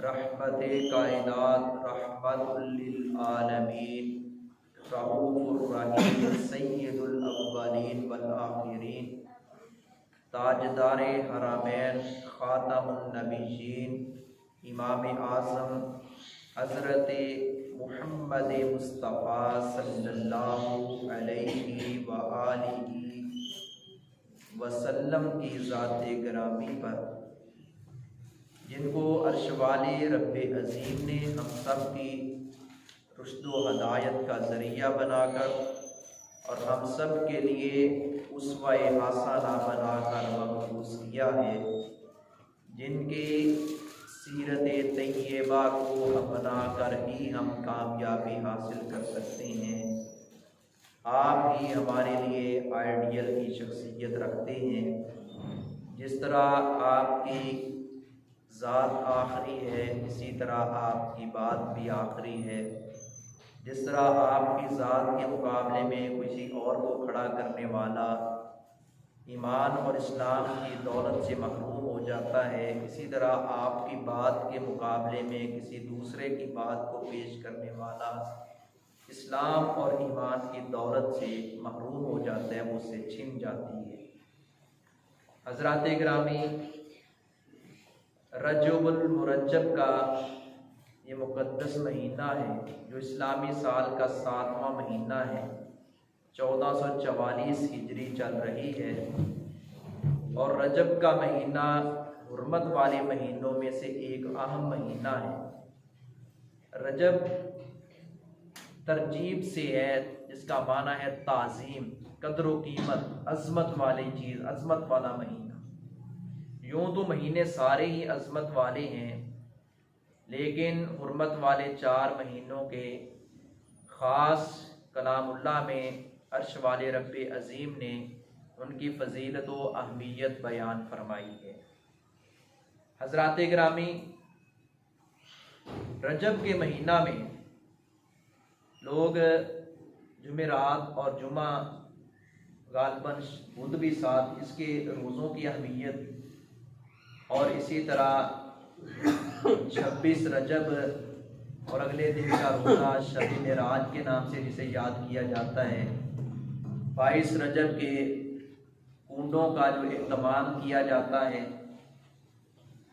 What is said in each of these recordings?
रहमते कायनात रहमतुल लिल आलमीन रऊफुर रहीम सय्यदुल अव्वलीन वल आखिरीन ताजदारे हरमैन खातमुन नबिय्यीन इमाम आज़म हज़रत मुहम्मद मुस्तफ़ा सल्लल्लाहु अलैहि व आलिहि वसल्लम की ज़ात गिरामी पर जिनको अर्श वाले रब्बे अज़ीम ने हम सब की रुश्द व हदायत का ज़रिया बनाकर और हम सब के लिए उसवा-ए हसना बनाकर मबऊस किया है, जिनकी सीरत तैयबा को अपना कर ही हम कामयाबी हासिल कर सकते हैं। आप ही हमारे लिए आइडियल की शख्सियत रखते हैं। जिस तरह आपकी ज़ात आखिरी है, इसी तरह आपकी बात भी आखिरी है। जिस तरह आपकी ज़ात के मुकाबले में किसी और को खड़ा करने वाला ईमान और इस्लाम की दौलत से महरूम हो जाता है, इसी तरह आपकी बात के मुकाबले में किसी दूसरे की बात को पेश करने वाला इस्लाम और ईमान की दौलत से महरूम हो जाता है, वो उससे छिन जाती है। हज़रात गिरामी, रजबुल मुरज्जब का ये मुक़द्दस महीना है जो इस्लामी साल का 7वां महीना है। 1444 हिजरी चल रही है और रजब का महीना हुर्मत वाले महीनों में से एक अहम महीना है। रजब तरजीब से है, जिसका माना है ताज़ीम, कदर व कीमत, अज़मत वाली चीज़, अज़मत वाला महीना। यूँ तो महीने सारे ही अज़मत वाले हैं, लेकिन हुर्मत वाले 4 महीनों के ख़ास कलामुल्लाह में अर्श वाले रब्बे अज़ीम ने उनकी फ़जीलत व अहमियत बयान फरमाई है। हज़रात गिरामी, रजब के महीना में लोग जुमेरात और जुमा, गालबन बुध भी साथ, इसके रोज़ों की अहमियत और इसी तरह 26 रजब और अगले दिन का रोज़ा शब मेराज के नाम से जिसे याद किया जाता है। 22 रजब के कुंडों का जो इहतमाम किया जाता है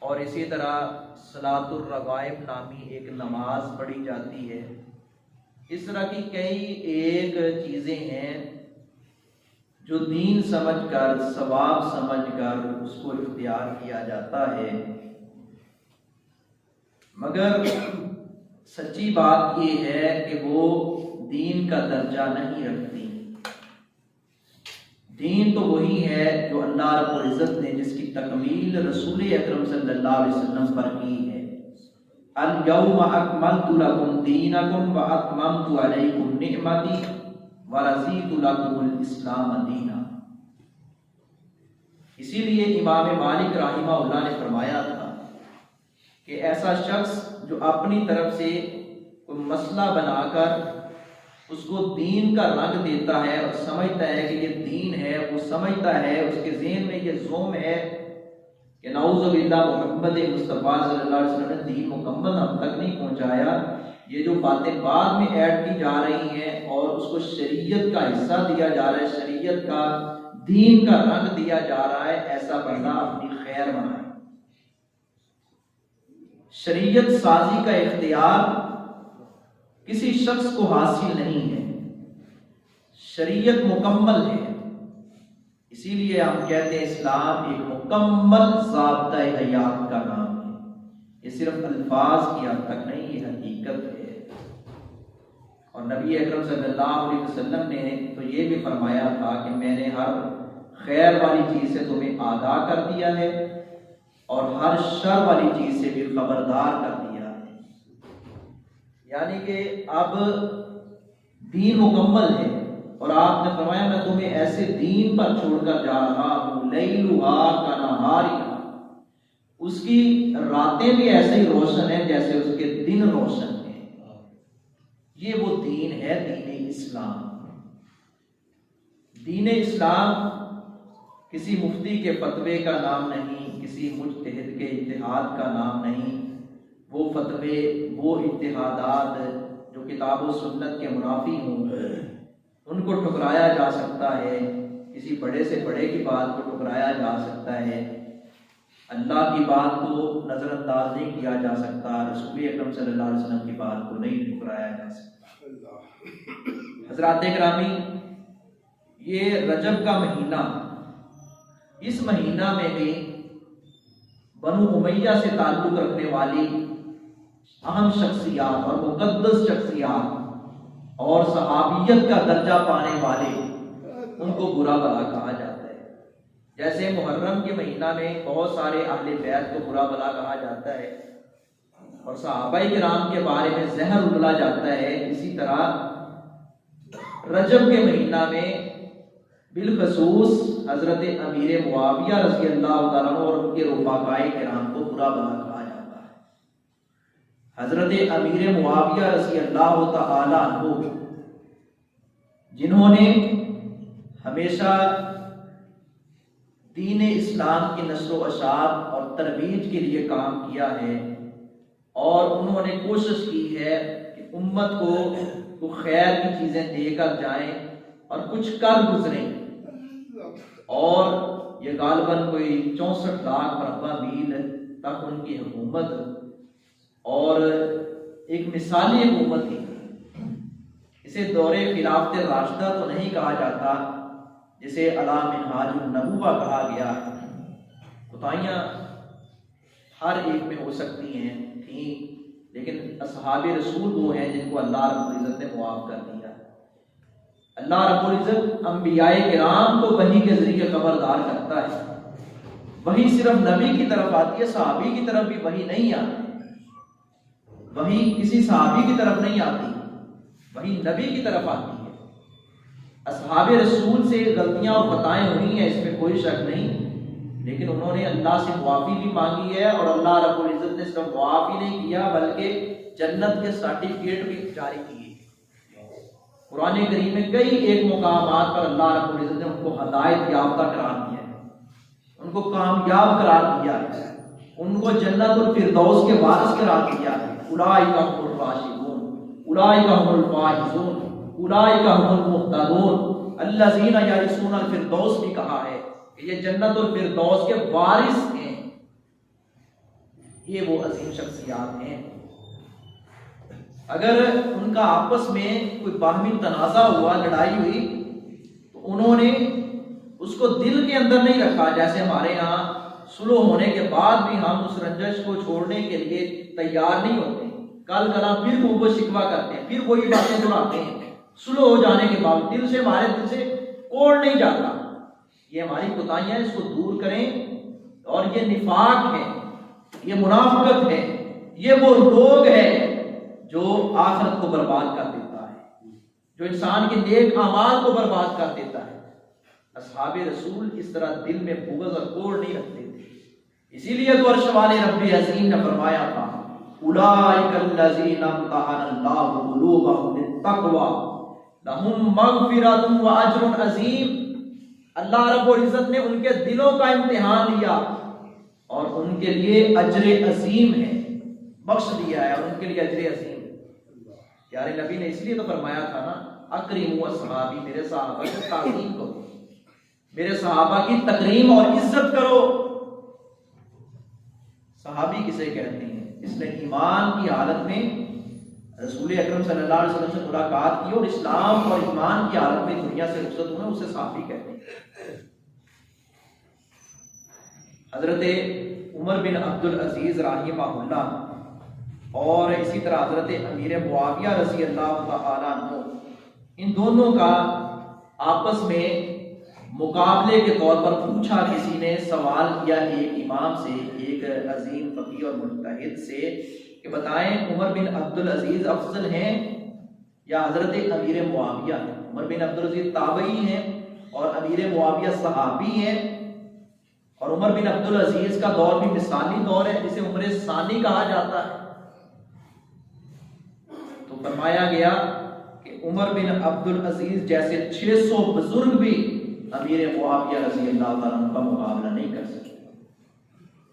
और इसी तरह सलातुर रगाइब नामी एक नमाज पढ़ी जाती है। इस तरह की कई एक चीज़ें हैं जो दीन समझकर, सवाब समझकर उसको इख्तियार किया जाता है। मगर सच्ची बात ये है कि वो दीन का दर्जा नहीं रखती। दीन तो वही है जो अल्लाह रब्बुल इज़्ज़त ने, जिसकी तकमील रसूल अकरम सल्लल्लाहु अलैहि वसल्लम पर की है। अल यौमा अकमलतु लकुम दीनकुम व अतममतु अलैकुम निअमती व रज़ीतु लकुमुल इस्लाम दीना। इसीलिए इमाम मालिक राहिमहुल्लाह ने फरमाया था कि ऐसा शख्स जो अपनी तरफ से कोई मसला बनाकर उसको दीन का रंग देता है और समझता है कि ये दीन है, वो समझता है, उसके ज़हन में ये ज़ोम है कि नाउज़ुबिल्लाह मुहम्मद मुस्तफ़ा सल्लल्लाहु अलैहि वसल्लम ने दीन मुकम्मल हम तक नहीं पहुँचाया। ये जो बातें बाद में ऐड की जा रही हैं और उसको शरीयत का हिस्सा दिया जा रहा है, शरीयत का, दीन का रंग दिया जा रहा है, ऐसा बंदा अपनी खैर बनाए। शरीयत साजी का इख्तियार किसी शख्स को हासिल नहीं है, शरीयत मुकम्मल है। इसीलिए हम कहते हैं इस्लाम एक मुकम्मल ज़ाब्ता हयात का नाम है। ये सिर्फ अल्फाज की हद तक नहीं, ये हकीकत है। और नबी अकरम सल्लल्लाहु अलैहि वसल्लम ने तो ये भी फरमाया था कि मैंने हर खैर वाली चीज़ से तुम्हें आगाह कर दिया है और हर शर वाली चीज़ से भी खबरदार कर दिया है। यानी कि अब दीन मुकम्मल है और आपने फरमाया मैं तुम्हें ऐसे दीन पर छोड़कर जा रहा हूँ, लैलुहा कनहारिहा, उसकी रातें भी ऐसे ही रोशन है जैसे उसके दिन रोशन है। ये वो दीन है, दीन इस्लाम। दीन इस्लाम किसी मुफ्ती के फतवे का नाम नहीं, किसी मुज्तहिद के इत्तेहाद का नाम नहीं, वो फतवे, वो इत्तिहादात जो किताब व सुन्नत के मुनाफी हों, उनको ठुकराया जा सकता है। किसी बड़े से बड़े की बात को ठुकराया जा सकता है। अल्लाह की बात को नज़रअंदाज नहीं किया जा सकता। रसूल अकरम सल्लल्लाहु अलैहि वसल्लम की बात को नहीं ठुकराया जा सकता। हज़रात गिरामी, ये रजब का महीना, इस महीना में भी बनु उमैया से ताल्लुक़ रखने वाली अहम शख्सियात और मुक़द्दस शख्सियात और सहाबियत का दर्जा पाने वाले, उनको बुरा भला कहा जाता है। जैसे मुहर्रम के महीना में बहुत सारे अहले बैत को बुरा भला कहा जाता है और सहाबाए किराम के बारे में जहर उगला जाता है, इसी तरह रजब के महीना में बिलखसूस हजरत अमीर मुआविया रज़ी अल्लाह तआला अन्हु और उनके रुफ़ाक़ाए किराम को बुरा भला कहा जाता है। हजरत अमीर मुआविया रज़ी अल्लाह तआला अन्हु, जिन्होंने हमेशा दीन इस्लाम की नस्ल व अशात और तरबीज के लिए काम किया है और उन्होंने कोशिश की है कि उम्मत को खैर की चीज़ें देकर जाएं और कुछ कर गुजरें। और ये गालबन कोई 64 लाख मरबा मील तक उनकी हुकूमत और एक मिसाली हुकूमत थी। इसे दौरे खिलाफत राशिदा तो नहीं कहा जाता, जिसे अला मिनहाजुन नबुवा कहा गया। कोताहियाँ हर एक में हो सकती हैं, थी, लेकिन असहाबे रसूल वो हैं जिनको अल्लाह रब्बुल इज़्ज़त ने मुआफ़ कर दिया। अल्लाह रब्बुल इज़्ज़त अंबियाए किराम को वही के जरिए खबरदार करता है। वही सिर्फ नबी की तरफ आती है, सहाबी की तरफ भी वही नहीं आती। वही किसी सहाबी की तरफ नहीं आती, वही नबी की तरफ आती है। असहाबे रसूल से गलतियां और खताएं हुई हैं, इसमें कोई शक नहीं, लेकिन उन्होंने अल्लाह से मुआफ़ी भी मांगी है और अल्लाह रब्बुल इज़्ज़त ने सिर्फ मुआफ़ी नहीं किया बल्कि जन्नत के सर्टिफिकेट भी जारी किए। कुरान करीम में कई एक मुकामात पर अल्लाह रब्बुल इज़्ज़त ने उनको हदायत याफ्ता करार दिया है, उनको कामयाब करार दिया है, उनको जन्नतुल फिरदौस के वारिस करार दिया है। उलाइका हुमुर राशिदून, उलाइका हुमुल फाइज़ून, उलाइका हुमुल मुहतदून, अल्लज़ीना यरिसूनल फिरदौस भी कहा है कि ये जन्नतुल फिरदौस के वारिस हैं। ये वो अजीम शख्सियात हैं। अगर उनका आपस में कोई बाहमी तनाज़ा हुआ, लड़ाई हुई, तो उन्होंने उसको दिल के अंदर नहीं रखा। जैसे हमारे यहाँ सुलह होने के बाद भी हम उस रंजश को छोड़ने के लिए तैयार नहीं होते, कल कला फिर वो शिकवा करते हैं, फिर वही बातें दोहराते हैं। सुलह हो जाने के बाद दिल से, हमारे दिल से कोड़ नहीं जाता। ये हमारी कोताहियां, इसको दूर करें। और ये निफाक है, ये मुनाफिकत है, ये वो रोग है जो आखिरत को बर्बाद कर देता है, जो इंसान के नेक अमाल को बर्बाद कर देता है। असहाबे रसूल इस तरह दिल में बुग़्ज़ और कोड़ नहीं रखते थे। इसीलिए तो अर्श वाले रब्बे अज़ीम ने फरमाया था, उलाइकल्लज़ीना अम्तहनल्लाहु क़ुलूबहुम लित्तक़वा लहुम मग़फ़िरतुन व अज्रुन अज़ीम। अल्लाह रब्बुल इज़्ज़त ने उनके दिलों का इम्तिहान लिया और उनके लिए अज्र अज़ीम है, बख्श दिया है उनके लिए अज्र अज़ीम। यारे नबी ने इसलिए तो फरमाया था ना, अकरीमु अस्हाबी, मेरे सहाबा की ताज़ीम करो, मेरे सहाबा की तकरीम और इज्जत करो। सहाबी किसे कहते हैं? इसने ईमान की हालत में रसूल अकरम सल्लल्लाहु अलैहि वसल्लम से मुलाकात की और इस्लाम और ईमान की हालत में दुनिया से रुखसत हुए, उसे सहाबी कहते हैं। हजरत उमर बिन अब्दुल अजीज राहिमहुल्लाह और इसी तरह हजरत अमीर मुआविया रज़ी अल्लाह तआला अन्हु, इन दोनों का आपस में मुकाबले के तौर पर पूछा, किसी ने सवाल किया एक इमाम से, एक अजीम फकीह और मुज्तहिद से, कि बताएं उमर बिन अब्दुल अजीज अफजल हैं या हजरत अमीर मुआविया हैं? उमर बिन अब्दुल अजीज ताबई हैं और अमीर मुआविया सहाबी हैं। और उमर बिन अब्दुल अजीज का दौर भी मिसाली दौर है, जिसे उम्र सानी कहा जाता है। तो फरमाया गया कि उमर बिन अब्दुल अजीज जैसे 600 बुजुर्ग भी अमीर मुआविया रज़ी अल्लाह तआला अन्हु का मुकाबला नहीं कर सकते।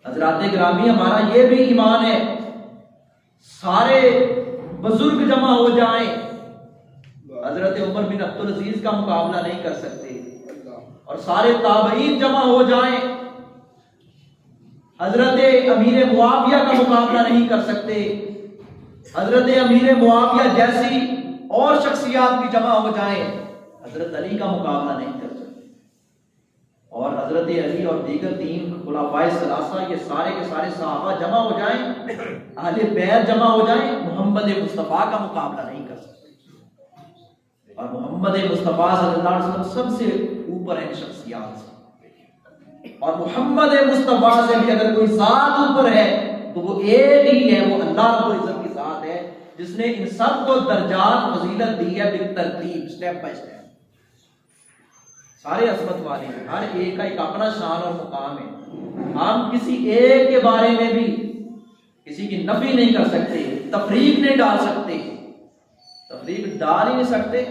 हज़रात गिरामी, हमारा ये भी ईमान है सारे बुजुर्ग जमा हो जाएं, हजरत उमर बिन अब्दुल अजीज का मुकाबला नहीं कर सकते, और सारे ताबईन जमा हो जाएं, हजरत अमीर मुआविया का मुकाबला नहीं कर सकते, हजरत अमीर मुआविया जैसी और शख्सियात भी जमा हो जाएं, हजरत अली का मुकाबला नहीं कर सकते। और हजरत अली और दीगर 3 खुलाफाए सलासा, ये सारे के सारे सहाबा जमा हो जाएं, अहले बैत जमा हो जाएं, मोहम्मद मुस्तफ़ा का मुकाबला नहीं कर सकते। और मोहम्मद मुस्तफ़ा सल्लल्लाहु अलैहि वसल्लम सबसे ऊपर है शख्सियात से, और मोहम्मद मुस्तफ़ा से भी अगर कोई ज़ात ऊपर है तो वो एक ही है, वो अल्लाह रब्बुल इज़्ज़त की ज़ात है, जिसने इन सबको दर्जात फजीलत दी है बितरतीब, स्टेप बाय स्टेप। सारे अजमत वाले हैं, हर एक का एक अपना शान और मुकाम है। हम किसी एक के बारे में भी किसी की नफी नहीं कर सकते, तफरीक नहीं डाल सकते, तफरीक डाल ही नहीं सकते।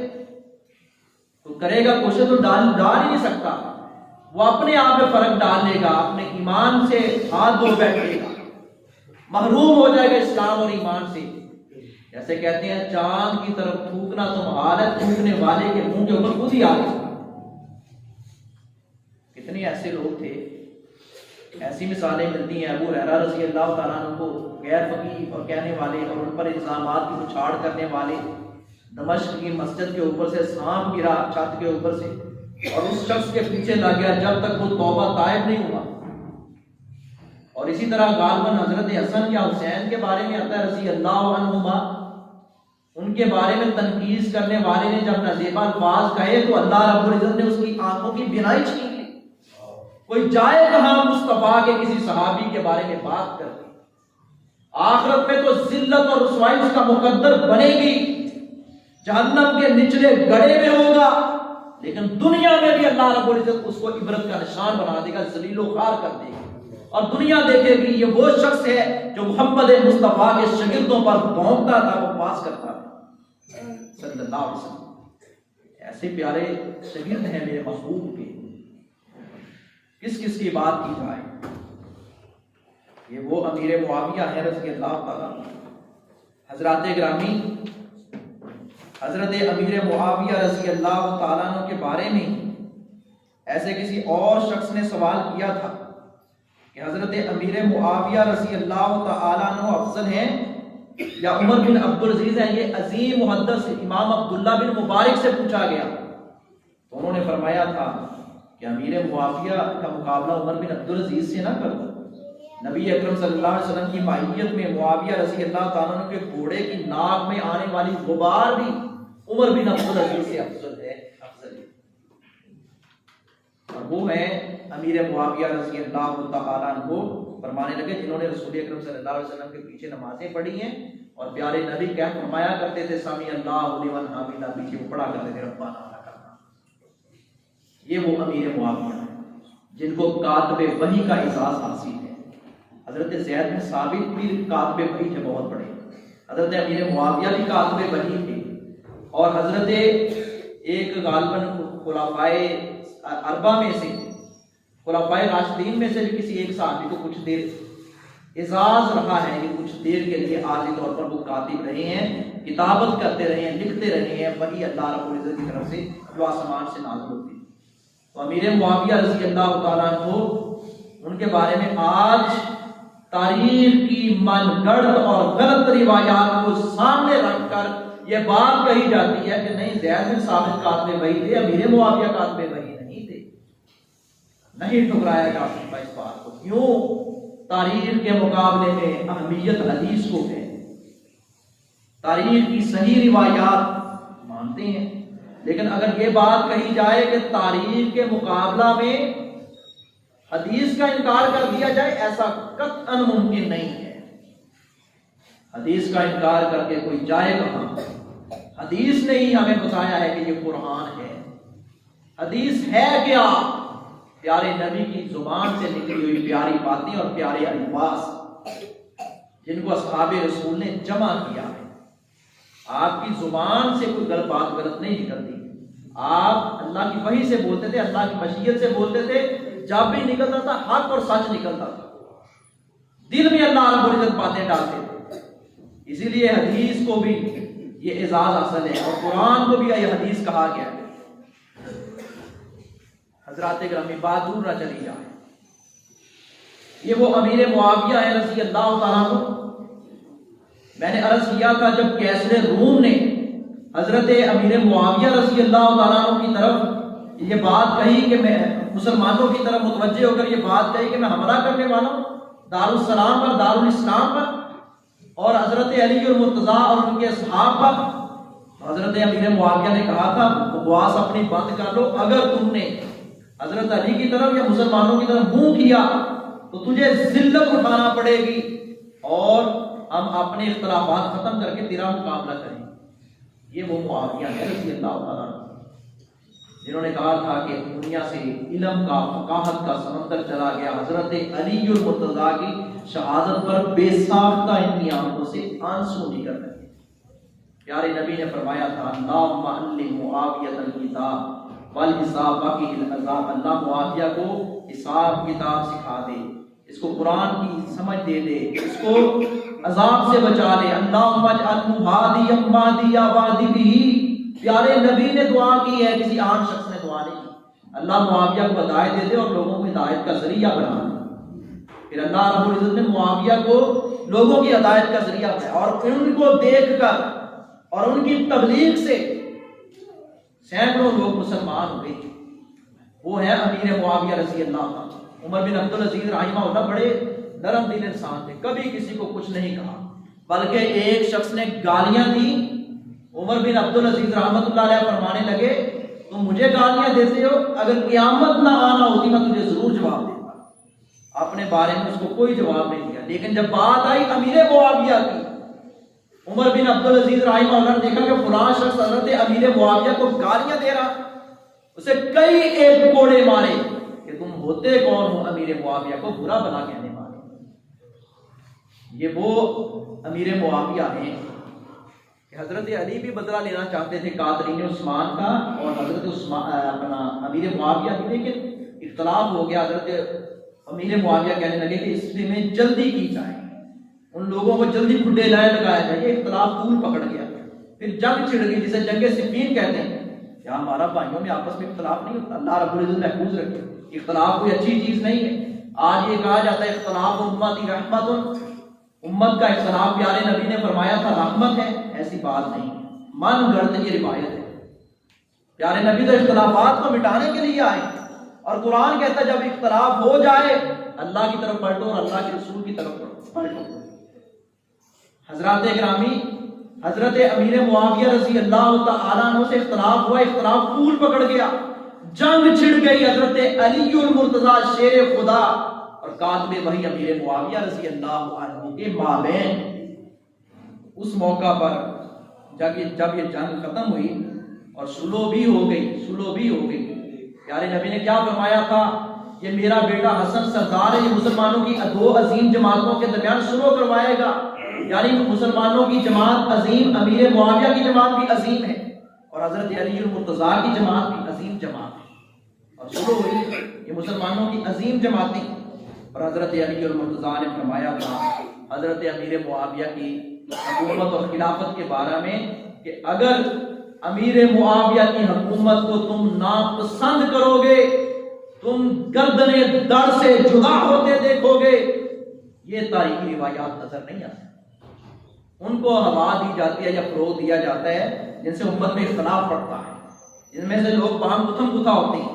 तो करेगा कोशिश तो डाल ही नहीं सकता, वो अपने आप में फर्क डाल लेगा, अपने ईमान से हाथ धो बैठेगा, महरूम हो जाएगा इस्लाम और ईमान से। जैसे कहते हैं चांद की तरफ थूकना तो मुहाल है, थूकने वाले के मुंह के ऊपर खुद ही आ गया। कितने ऐसे लोग थे, ऐसी मिसालें मिलती हैं। अबू हुरैरा रज़ी अल्लाह तआला अन्हु को गैर फकीह और कहने वाले और उन पर इल्जामात की उछाड़ करने वाले, दमिश्क की मस्जिद के ऊपर से सांप गिरा छत के ऊपर से, और उस शख्स के पीछे लग गया जब तक वो तौबा तायब नहीं हुआ। और इसी तरह गालबन हजरत हसन या हुसैन के बारे में आता है रज़ी अल्लाह अन्हुमा, उनके बारे में तनकीस करने वाले ने जब नज़ीबा अल्फाज कहे तो अल्लाह रब्बुल इज़्ज़त ने उसकी आंखों की बिनाई छीन ली। कोई जाए कहां मुस्तफा के किसी सहाबी के बारे में बात करते, आखिरत में तो जिल्लत और रुसवाई उसका मुकद्दर बनेगी, जहन्नम के निचले गड़े में होगा, लेकिन दुनिया में भी अल्लाह रब्बुल इज़्ज़त उसको इबरत का निशान बना देगा, जलीलो खार कर देगा, और दुनिया देखेगी ये वो शख्स है जो मोहम्मद मुस्तफा के शागिर्दों पर भौंकता था, वो पास करता था सल्लल्लाहु अलैहि वसल्लम। ऐसे प्यारे शागिर्द हैं मेरे महबूब के, किस किस की बात की जाए। ये वो अमीर मुआविया है रज़ी अल्लाह ताला। हजरात ग्रामी, हजरत अमीर मुआविया रज़ी अल्लाह ताला के बारे में ऐसे किसी और शख्स ने सवाल किया था कि हजरत अमीर मुआविया रज़ी अल्लाह ताला अफजल हैं या उमर बिन अब्दुल अजीज हैं। ये अजीम मुहद्दिस इमाम अब्दुल्ला बिन मुबारक से पूछा गया, तो उन्होंने फरमाया था कि अमीर मुआविया का मुकाबला उमर बिन अब्दुल अजीज से ना करो। नबी अकरम सल्लल्लाहु अलैहि वसल्लम की माहियत में मुआविया रज़ी अल्लाह ताला के घोड़े की नाक में आने वाली गुबार भी उमर बिन अब्दुल अजीज से अफजल है, अफजल है। और वो है अमीर मुआविया रज़ी अल्लाह ताला अन्हु। फरमाने लगे जिन्होंने रसूल अकरम सल्लल्लाहु अलैहि वसल्लम के पीछे नमाजें पढ़ी हैं, और प्यारे नबी क्या फरमाया करते थे, सामी अल्लाहु लिमन हमिदा, पीछे वो पढ़ा करते थे रब्बाना लकरना। ये वो अमीर मुआविया है जिनको कातबे वही का एहसास हासिल है। हजरत ज़ैद बिन साबित भी कातबे वही थे, बहुत बड़े। हजरत अमीर मुआविया भी कातबे वही थे, और हजरत एक गालबन खुलाफाए अरबा में से, खुलाफाए राशिदीन में से भी किसी एक साहबी को कुछ देर एजाज रहा है कि कुछ देर के लिए आर्जी तौर पर वो कातिब रहे हैं, किताबत करते रहे हैं, लिखते रहे हैं, वही अल्लाह रब्बुल इज़्ज़त की तरफ से जो आसमान से नाज़िल होती है। तो अमीर मुआविया रज़ी अल्लाह ताला को उनके बारे में आज तारीख की मनगढ़ंत और गलत रिवायात को सामने रखकर यह बात कही जाती है कि नहीं, ज़ैद बिन साबित कातबे वही थे, अमीर मुआविया कातबे वही नहीं थे। नहीं ठुकराया जा सकता इस बात को। क्यों? तारीख के मुकाबले में अहमियत हदीस को है, तारीख की सही रिवायात मानते हैं, लेकिन अगर ये बात कही जाए कि तारीख के मुकाबला में हदीस का इनकार कर दिया जाए, ऐसा कतई मुमकिन नहीं है। हदीस का इनकार करके कोई जाए कहां? हदीस ने ही हमें बताया है कि ये कुरान है। हदीस है क्या? प्यारे नबी की जुबान से निकली हुई प्यारी बातें और प्यारे अल्फाज जिनको अस्हाबे रसूल ने जमा किया है। आपकी जुबान से कोई गलत बात गलत नहीं निकलती। आप अल्लाह की वही से बोलते थे, अल्लाह की मशीयत से बोलते थे, जब भी निकलता था हक और सच निकलता था। दिल में अल्लाह रब्बुल इज़्ज़त बातें डालते थे। इसीलिए हदीस को भी ये एजाज हासिल है और कुरान को भी ये हदीस कहा गया है। हजरात ग्रामी बात दूर ना चली जाए, ये वो अमीर मुआविया है रज़ी अल्लाह तआला अन्हु। मैंने अर्ज किया था जब कैसरे रूम ने हजरत अमीर मुआविया रज़ी अल्लाह तआला अन्हु की तरफ ये बात कही कि मैं मुसलमानों की तरफ मुतवज्जे होकर ये बात कही कि मैं हमला करने वाला हूँ दारुल सलाम पर, दारुल इस्लाम पर और हजरत अली और मुर्तजा और उनके असहाब पर, हजरत अमीर मुआविया ने कहा था बकवास अपनी बंद कर लो, अगर तुमने हजरत अली की तरफ या मुसलमानों की तरफ मुंह किया तो तुझे जिल्लत उठाना पड़ेगी और हम अपने इख्तलाफात खत्म करके तेरा मुकाबला करेंगे। ये वो मुआविया है रज़ी अल्लाह तआला जिन्होंने कहा था कि दुनिया से इल्म का, फकाहत का समंदर चला गया। हजरत अली और मुर्तजा की शहादत पर बेसाख्ता इनकी आंखों से आंसू निकल रहे। प्यारे नबी ने फरमाया था अल्लाहुम्मा अल्लिम मुआवियतल किताब वल हिसाब बाकील अज़ाब, अल्लाह मुआविया को हिसाब किताब सिखा दे, इसको कुरान की समझ दे दे, इसको अजाब से बचा ले। अल्लाहुम्मा अजअल हादियम मादिया वादी बिही, प्यारे नबी ने दुआ की है, किसी आम शख्स ने दुआ नहीं की। अल्लाह मुआविया को हिदायत दे दे और लोगों को हिदायत का जरिया बना दे। फिर अल्लाह रब्बुल इज्जत ने मुआविया को लोगों की हिदायत का जरिया बनाया और उनको देखकर और उनकी तबलीग से सैकड़ों लोग मुसलमान हुए। वो है अमीर मुआविया रज़ी अल्लाह तआला। उमर बिन अब्दुल अजीज रहमहुल्लाह बड़े नरम दिल इंसान थे, कभी किसी को कुछ नहीं कहा, बल्कि एक शख्स ने गालियां दी। उमर बिन अब्दुल अजीज रहमतुल्लाह अलैह फरमाने लगे तुम मुझे गालियां देते हो, अगर क़यामत ना आना होती मैं तुझे जरूर जवाब देता। अपने बारे में उसको कोई जवाब नहीं दिया। लेकिन जब बात आई अमीर मुआविया की, उमर बिन अब्दुल अजीज रहमतुल्लाह ने देखा कि फलां शख्स हज़रत अमीर मुआविया को गालियां दे रहा, उसे कई एक कोड़े मारे कि तुम होते कौन हो अमीर मुआविया को बुरा भला कहने वाले। ये वो अमीर मुआविया हैं कि हजरत अली भी बदला लेना चाहते थे कादरीन उस्मान का और हजरत अपना अमीर मुआविया भी, लेकिन इख्तलाफ हो गया। हजरत अमीर मुआविया कहने लगे कि इसमें जल्दी की जाए, उन लोगों को जल्दी खुड्डे लाए लगाया जाए। इख्तलाफ तूल पकड़ गया, फिर जंग छिड़ गई जिसे जंगे सिफ़ीन कहते हैं। क्या हमारा भाइयों में आपस में इख्तलाफ नहीं होता? अल्लाह रब्बुल इज्जत महफूज रखे, इख्तलाफ कोई अच्छी चीज नहीं है। आज ये कहा जाता है इख्तलाफ उम्मती रहमतुन, उम्मत का इख्तलाफ प्यारे नबी ने फरमाया था रहमत है, ऐसी बात नहीं, मन गढ़ ये रिवायत है। प्यारे नबी तो इख्तलाफात को मिटाने के लिए आए और कुरान कहता है जब इख्तलाफ हो जाए अल्लाह की तरफ पलटो और अल्लाह के रसूल की तरफ पलटो। हजरात गिरामी, हजरत अमीर मुआविया रज़ी अल्लाह तआला अन्हु से इख्तलाफ हुआ, इख्तलाफ तूल पकड़ गया, जंग छिड़ गई। हजरत अली और मुर्तजा शेर खुदा और कातिबे वही अमीर मुआविया रज़ी अल्लाह अन्हु के माबैन। उस मौका पर जब ये जंग खत्म हुई और सुलह भी हो गई, प्यारे नबी ने क्या फरमाया था, ये मेरा बेटा हसन सरदार है, ये मुसलमानों की दो अजीम जमातों के दरमियान सुलह करवाएगा। यानी मुसलमानों की जमात अजीम, अमीर मुआविया की जमात भी अजीम है और हजरत अली और मुर्तजा की जमात भी अजीम जमात है और सुलह हुई। ये मुसलमानों की अजीम जमातें और हजरत अली और मुर्तजा ने फरमाया था हजरत अमीर मुआविया की हुकूमत और खिलाफत के बारे में कि अगर अमीर मुआविया की हुकूमत को तुम नापसंद करोगे, तुम गर्दने दर से जुदा होते देखोगे। ये तारीखी रिवायात नजर नहीं आती, उनको हवा दी जाती है या फरोग दिया जाता है जिनसे उम्मत में इख्तलाफ पड़ता है, जिनमें से लोग बाहम गुथम गुथा होते हैं।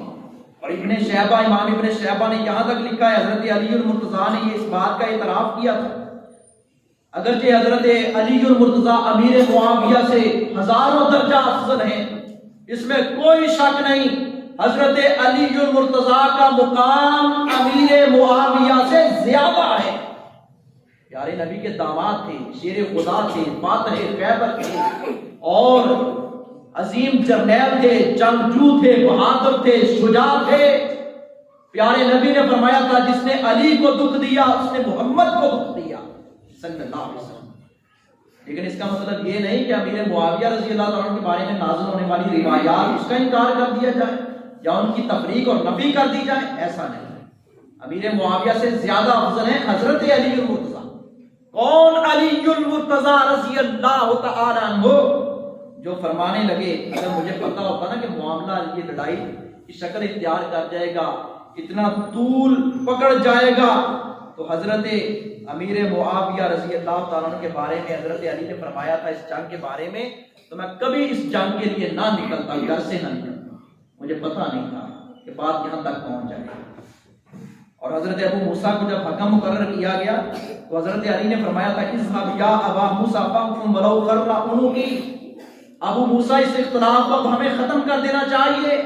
और इब्ने शैबा, इमाम इब्ने शैबा ने यहाँ तक लिखा है हजरत अली और मुर्तजा ने ये इस बात का इतराफ किया था, अगरचे हजरत अली और मुर्तजा अमीर मुआविया से हजारों दर्जा अफजल हैं, इसमें कोई शक नहीं। हजरत अली और मुर्तजा का मुकाम अमीर मुआविया से ज्यादा है। प्यारे नबी के दामाद थे, शेर खुदा थे, फातह खैबर थे और अजीम जर्नैल थे, जंगजू थे, बहादुर थे, शुजा थे। प्यारे नबी ने फरमाया था जिसने अली को दुख दिया उसने मोहम्मद को दुख दिया सल्लल्लाहु अलैहि वसल्लम। लेकिन इसका मतलब ये नहीं कि अमीर मुआविया रज़ी अल्लाह तआला के बारे में नाज़िल होने वाली रिवायात उसका इनकार कर दिया जाए या उनकी तफरीक और नफी कर दी जाए, ऐसा नहीं। अमीर मुआविया से ज्यादा अफजल है हजरत अली और मुर्तजा। कौन अली? अलीयुल मुर्तजा रज़ियल्लाहु तआला अन्हु जो फरमाने लगे, अगर मुझे पता होता ना कि मामला ये लड़ाई की शक्ल इख्तियार कर जाएगा, इतना तूल पकड़ जाएगा, तो हजरत अमीर मुआविया रज़ियल्लाहु तआला अन्हु के बारे में हजरत अली ने फरमाया था इस जंग के बारे में, तो मैं कभी इस जंग के लिए ना निकलता, घर से ना निकलता, मुझे पता नहीं था कि बात यहाँ तक पहुंच जाएगी। और हजरत अबू मूसा को जब हकम मुकर्रर किया गया तो हजरत अली ने फरमाया था इज़हब या अबा मूसा फहकुम वलौ क़र्रा उनुकी, अबू मूसा इस इख्तिलाफ को हमें खत्म कर देना चाहिए,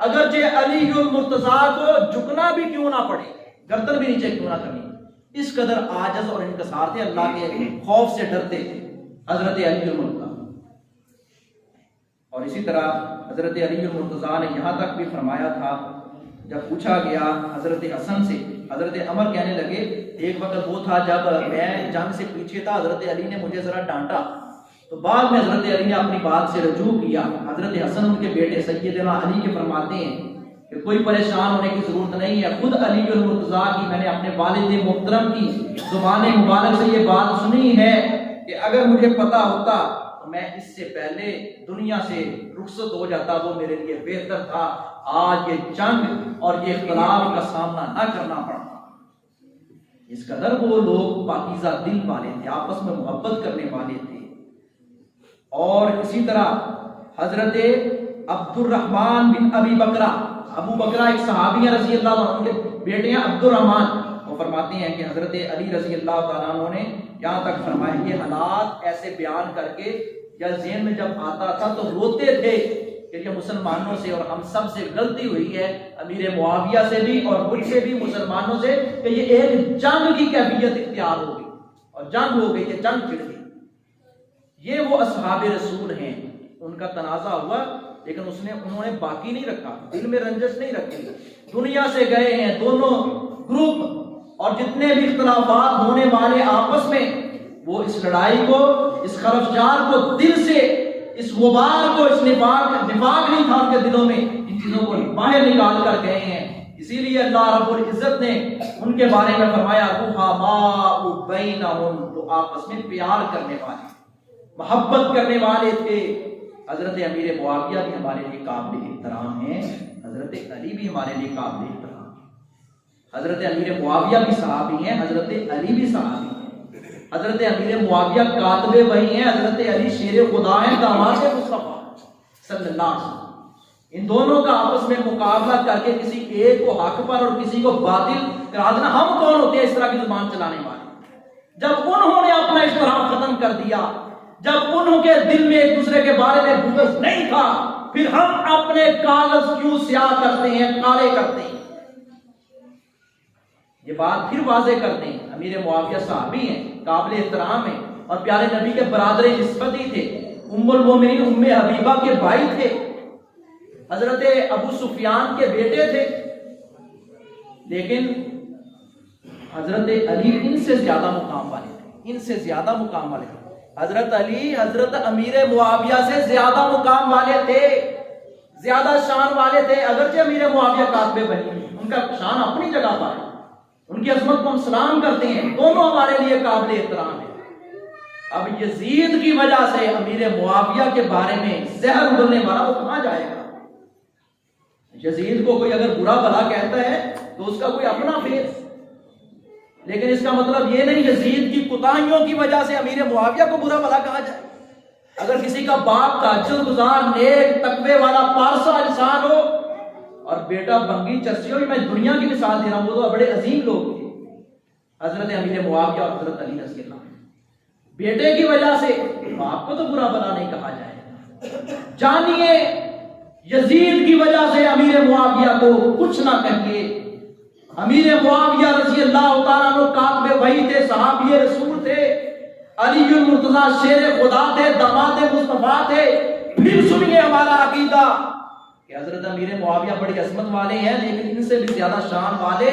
अगर जे अलीयुल मुर्तजा को झुकना भी क्यों ना पड़े, गर्दन भी नीचे क्यों ना करनी। इस कदर आजज और इनकसार थे, अल्लाह के खौफ से डरते थे हजरत अलीयुल मुर्तजा। और इसी तरह हजरत अलीयुल मुर्तजा ने यहाँ तक भी फरमाया था, जब पूछा गया हजरत हसन से, हजरत अमर कहने लगे एक वक्त वो था जब मैं जंग से पीछे था, हजरत अली ने मुझे जरा डांटा, तो बाद में हजरत अली ने अपनी बात से रजू किया। हजरत हसन उनके बेटे सैयदना अली के फरमाते हैं कि कोई परेशान होने की जरूरत नहीं है, खुद अलीयुल मुर्तजा की मैंने अपने वालिद मोहतरम की जुबान मुबारक से ये बात सुनी है कि अगर मुझे पता होता तो मैं इससे पहले दुनिया से रुखसत हो जाता, वो मेरे लिए बेहतर था, आज ये जंग और ये इख्तिलाफ का सामना ना करना पड़ता। इस कदर वो लोग पाकीज़ा दिल वाले थे, आपस में मोहब्बत करने वाले थे। और इसी तरह हजरत अब्दुर्रहमान बिन अबी बकरा, अबू बकरा एक सहाबी है रज़ियल्लाहु अन्हु के बेटे हैं अब्दुर्रहमान, वो फरमाते हैं कि हजरत अली रज़ियल्लाहु तआला अन्हु ने यहाँ तक फरमाया, ये हालात ऐसे बयान करके या ज़हन में जब आता था तो रोते थे कि मुसलमानों से और हम सब से गलती हुई है, अमीर मुआविया से भी और मुझसे भी, मुसलमानों से, कि ये एक जंग की कैफियत इख्तियार हो गई और जंग हो गई, ये जंग छिड़ गई। ये वो असहाबे रसूल हैं, उनका तनाज़ा हुआ लेकिन उन्होंने बाकी नहीं रखा, दिल में रंजश नहीं रखी, दुनिया से गए हैं दोनों ग्रुप, और जितने भी इख्तिलाफात होने वाले आपस में, वो इस लड़ाई को, इस खरफजार को दिल से, इस गुबार को, इस निफाक नहीं था उनके दिलों में, इन चीजों को बाहर निकाल कर गए हैं। इसीलिए अल्लाह रब्बुल इज्जत ने उनके बारे में फरमाया रुहमाउ बैनहुम, तो आपस में प्यार करने वाले, मोहब्बत करने वाले थे। हजरत अमीर मुआविया भी हमारे लिए काबिल इहतराम है, हजरत अली भी हमारे लिए काबिल इहतराम है। हजरत अमीर मुआविया भी सहाबी हैं, हजरत अली भी सहाबी हैं। हजरत अमीर मुआविया कातबे वही हैं, हजरत अली शेर खुदा हैं, दामाद मुस्तफा सल्लल्लाहु अलैहि वसल्लम। इन दोनों का आपस में मुकाबला करके किसी एक को हक पर और किसी को बातिल करा देना, हम कौन होते हैं इस तरह की जुबान चलाने वाले। जब उन्होंने अपना इख्तिलाफ खत्म कर दिया, जब उनके दिल में एक दूसरे के बारे में बुग़्ज़ नहीं था, फिर हम अपने कागज क्यों स्याह करते हैं, काले करते हैं। ये बात फिर वाज़ेह करते हैं, अमीर मुआविया सहाबी हैं, काबिल एहतराम हैं और प्यारे नबी के बरादर निस्बती थे, उम्मुल मोमिनीन उम्मे हबीबा के भाई थे, हजरत अबू सुफियान के बेटे थे। लेकिन हजरत अली इनसे ज्यादा मुकाम वाले थे, इनसे ज्यादा मुकाम वाले थे। हजरत अली हजरत अमीर मुआविया से ज्यादा मुकाम वाले थे, ज्यादा शान वाले थे। अगरचे अमीर मुआविया कातबे बनी, उनका शान अपनी जगह पर है, उनकी अजमत को हम सलाम करते हैं, दोनों हमारे लिए काबिल एहतराम है। अब यजीद की वजह से अमीर मुआविया के बारे में जहर उगलने वाला वो कहां जाएगा। यजीद को कोई अगर बुरा भला कहता है तो उसका कोई अपना फेस, लेकिन इसका मतलब ये नहीं यजीद की कुताहियों की वजह से अमीर मुआविया को बुरा भला कहा जाए। अगर किसी का बाप तहज्जुद गुजार, नेक, तकवे वाला, पारसा इंसान हो और बेटा बंगी चस्सी हो, मैं दुनिया की मिसाल दे रहा हूं, वो तो बड़े अजीम लोग थे, हजरत अमीर मुआविया और हजरत अली रज़ी अल्लाह। बेटे की वजह से बाप को तो बुरा भला नहीं कहा जाए। जानिए यजीद की वजह से अमीर मुआविया को कुछ ना कहिए। अमीर मुआविया रज़ी अल्लाह तआला अन्हु कातबे वही थे, सहाबी रसूल थे, अलीयुल मुर्तज़ा शेर खुदा थे, दामाद मुस्तफा थे। फिर सुनिए हमारा अकीदा कि हजरत अमीर मुआविया बड़ी अजमत वाले हैं, लेकिन इनसे भी ज्यादा शान वाले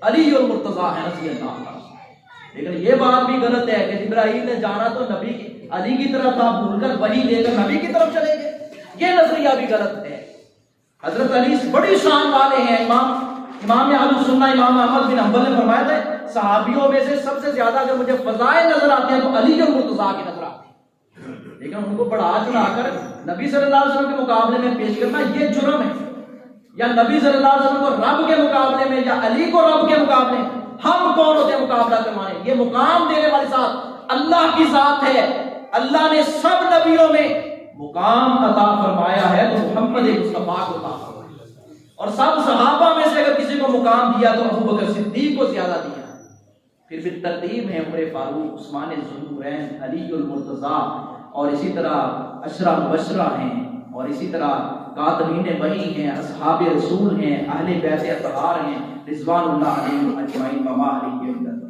अलीयुल मुर्तज़ा हैं रज़ी अल्लाह तआला। लेकिन ये बात भी गलत है कि इब्राहीम ने जाना तो नबी अली की तरफ था, भूलकर वही लेकर नबी की तरफ चले गए, ये नजरिया भी गलत है। हजरत अली बड़ी शान वाले हैं। इमाम इमाम अहलुस सुन्नह इमाम अहमद बिन हंबल ने फरमाया था सहाबियों में से सबसे ज्यादा अगर मुझे फजाइल नजर आते हैं तो अली और मुर्तजा की नजर आती है, लेकिन उनको बढ़ा चढ़ाकर नबी सल्लल्लाहु अलैहि वसल्लम के मुकाबले में पेश करना ये जुर्म है, या नबी सल्लल्लाहु अलैहि वसल्लम को रब के मुकाबले में या अली को रब के मुकाबले में हम कौन होते हैं मुकाबला करवाने। ये मुकाम देने वाली जात अल्लाह की जात है। अल्लाह ने सब नबियों में मुकाम अता फरमाया है तो मोहम्मद मुस्तफा को अता फरमाया, और सब सहाबा में से अगर किसी को मुकाम दिया तो अबू बकर सिद्दीक को ज्यादा दिया। फिर भी तरतीब है उमर फारूक, उस्मान ज़ुन्नूरैन, अली उल मुर्तज़ा, और इसी तरह अशरा मुबशरा हैं, और इसी तरह कातमीन वही हैं, असहाब रसूल हैं, अहले बैत अतहार हैं, रिज़वानुल्लाह अलैहिम अजमईन व मा अलैहि।